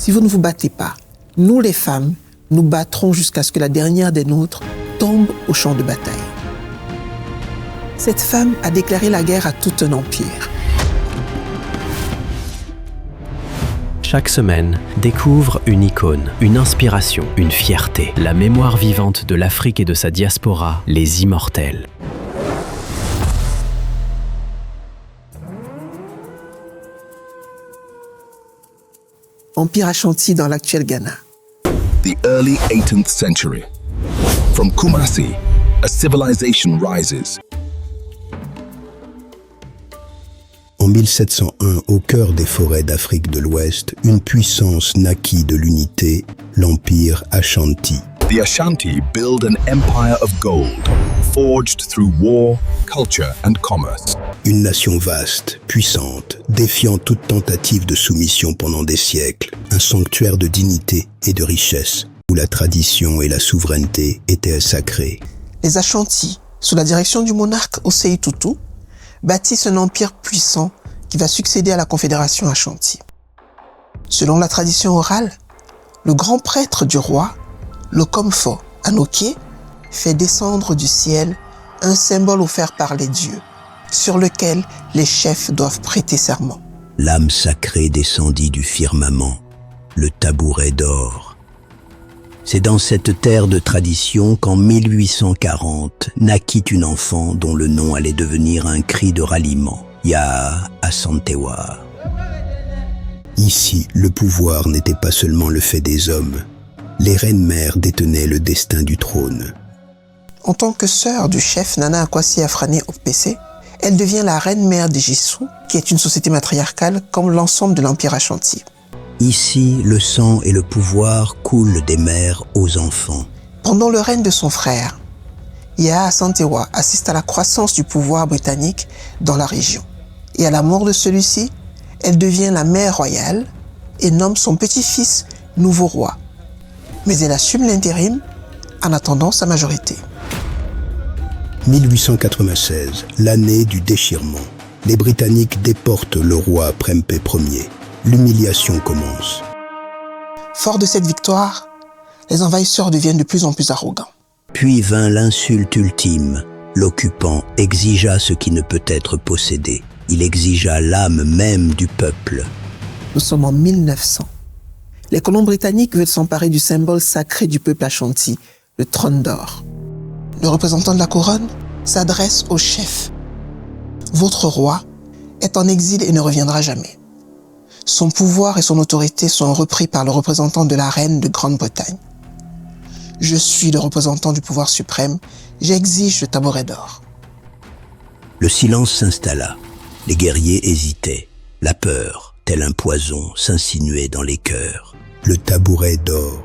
Si vous ne vous battez pas, nous les femmes, nous battrons jusqu'à ce que la dernière des nôtres tombe au champ de bataille. Cette femme a déclaré la guerre à tout un empire. Chaque semaine, découvre une icône, une inspiration, une fierté, la mémoire vivante de l'Afrique et de sa diaspora, les immortels. Empire Ashanti dans l'actuel Ghana. The early 18th century. From Kumasi, a civilization rises. En 1701, au cœur des forêts d'Afrique de l'Ouest, une puissance naquit de l'unité, l'Empire Ashanti. The Ashanti build an empire of gold, forged through war, culture and commerce. Une nation vaste, puissante, défiant toute tentative de soumission pendant des siècles, un sanctuaire de dignité et de richesse, où la tradition et la souveraineté étaient sacrées. Les Ashanti, sous la direction du monarque Osei Tutu, bâtissent un empire puissant qui va succéder à la Confédération Ashanti. Selon la tradition orale, le grand prêtre du roi, Lokomfo Anoké, fait descendre du ciel un symbole offert par les dieux, sur lequel les chefs doivent prêter serment. L'âme sacrée descendit du firmament, le tabouret d'or. C'est dans cette terre de tradition qu'en 1840 naquit une enfant dont le nom allait devenir un cri de ralliement, Yaa Asantewaa. Ici, le pouvoir n'était pas seulement le fait des hommes. Les reines-mères détenaient le destin du trône. En tant que sœur du chef Nana Akwasi Afrane Okpese, elle devient la reine-mère des Jisou, qui est une société matriarcale comme l'ensemble de l'Empire Ashanti. Ici, le sang et le pouvoir coulent des mères aux enfants. Pendant le règne de son frère, Yaa Asantewaa assiste à la croissance du pouvoir britannique dans la région. Et à la mort de celui-ci, elle devient la mère royale et nomme son petit-fils nouveau roi. Mais elle assume l'intérim en attendant sa majorité. 1896, l'année du déchirement. Les Britanniques déportent le roi Prempeh Ier. L'humiliation commence. Fort de cette victoire, les envahisseurs deviennent de plus en plus arrogants. Puis vint l'insulte ultime. L'occupant exigea ce qui ne peut être possédé. Il exigea l'âme même du peuple. Nous sommes en 1900. Les colons britanniques veulent s'emparer du symbole sacré du peuple Ashanti, le trône d'or. Le représentant de la couronne s'adresse au chef. Votre roi est en exil et ne reviendra jamais. Son pouvoir et son autorité sont repris par le représentant de la reine de Grande-Bretagne. Je suis le représentant du pouvoir suprême, j'exige le tabouret d'or. Le silence s'installa. Les guerriers hésitaient. La peur, tel un poison, s'insinuait dans les cœurs. Le tabouret d'or,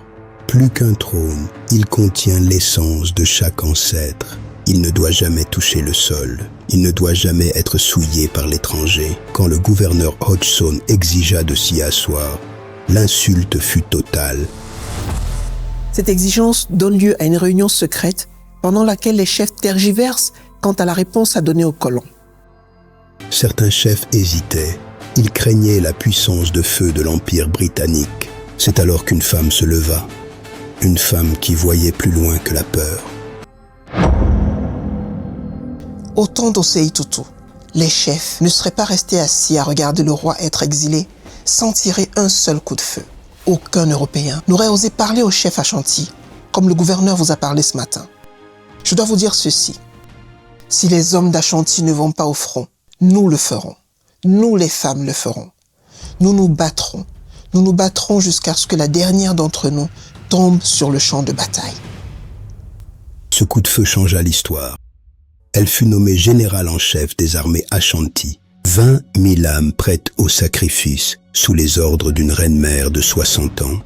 plus qu'un trône, il contient l'essence de chaque ancêtre. Il ne doit jamais toucher le sol. Il ne doit jamais être souillé par l'étranger. Quand le gouverneur Hodgson exigea de s'y asseoir, l'insulte fut totale. Cette exigence donne lieu à une réunion secrète pendant laquelle les chefs tergiversent quant à la réponse à donner aux colons. Certains chefs hésitaient. Ils craignaient la puissance de feu de l'Empire britannique. C'est alors qu'une femme se leva. Une femme qui voyait plus loin que la peur. Au temps d'Osei Tutu, les chefs ne seraient pas restés assis à regarder le roi être exilé sans tirer un seul coup de feu. Aucun Européen n'aurait osé parler au chef Ashanti, comme le gouverneur vous a parlé ce matin. Je dois vous dire ceci. Si les hommes d'Ashanti ne vont pas au front, nous le ferons. Nous les femmes le ferons. Nous nous battrons. Nous nous battrons jusqu'à ce que la dernière d'entre nous tombe sur le champ de bataille. Ce coup de feu changea l'histoire. Elle fut nommée générale en chef des armées Ashanti. 20 000 âmes prêtes au sacrifice, sous les ordres d'une reine-mère de 60 ans.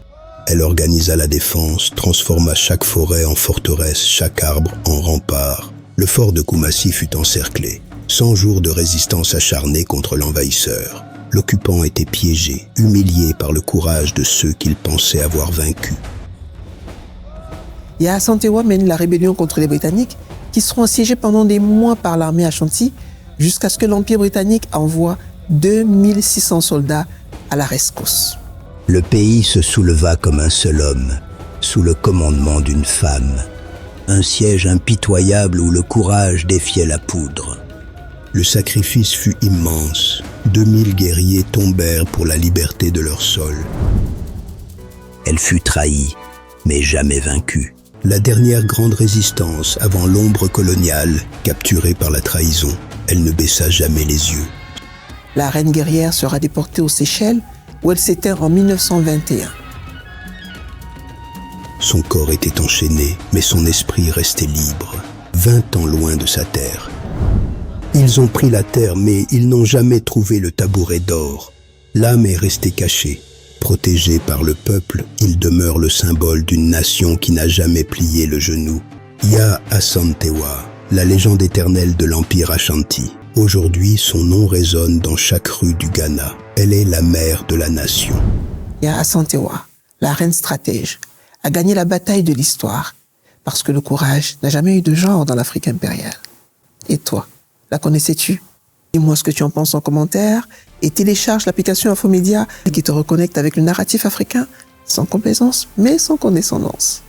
Elle organisa la défense, transforma chaque forêt en forteresse, chaque arbre en rempart. Le fort de Kumasi fut encerclé. 100 jours de résistance acharnée contre l'envahisseur. L'occupant était piégé, humilié par le courage de ceux qu'il pensait avoir vaincus. Yaa Asantewaa mène la rébellion contre les Britanniques qui seront assiégés pendant des mois par l'armée Ashanti jusqu'à ce que l'Empire britannique envoie 2600 soldats à la rescousse. Le pays se souleva comme un seul homme, sous le commandement d'une femme. Un siège impitoyable où le courage défiait la poudre. Le sacrifice fut immense. 2000 guerriers tombèrent pour la liberté de leur sol. Elle fut trahie, mais jamais vaincue. La dernière grande résistance avant l'ombre coloniale, capturée par la trahison, elle ne baissa jamais les yeux. La reine guerrière sera déportée aux Seychelles, où elle s'éteint en 1921. Son corps était enchaîné, mais son esprit restait libre, 20 ans loin de sa terre. Ils ont pris la terre, mais ils n'ont jamais trouvé le tabouret d'or. L'âme est restée cachée. Protégé par le peuple, il demeure le symbole d'une nation qui n'a jamais plié le genou. Yaa Asantewaa, la légende éternelle de l'Empire Ashanti. Aujourd'hui, son nom résonne dans chaque rue du Ghana. Elle est la mère de la nation. Yaa Asantewaa, la reine stratège, a gagné la bataille de l'histoire parce que le courage n'a jamais eu de genre dans l'Afrique impériale. Et toi, la connaissais-tu? Dis-moi ce que tu en penses en commentaire et télécharge l'application Infomédia qui te reconnecte avec le narratif africain sans complaisance mais sans condescendance.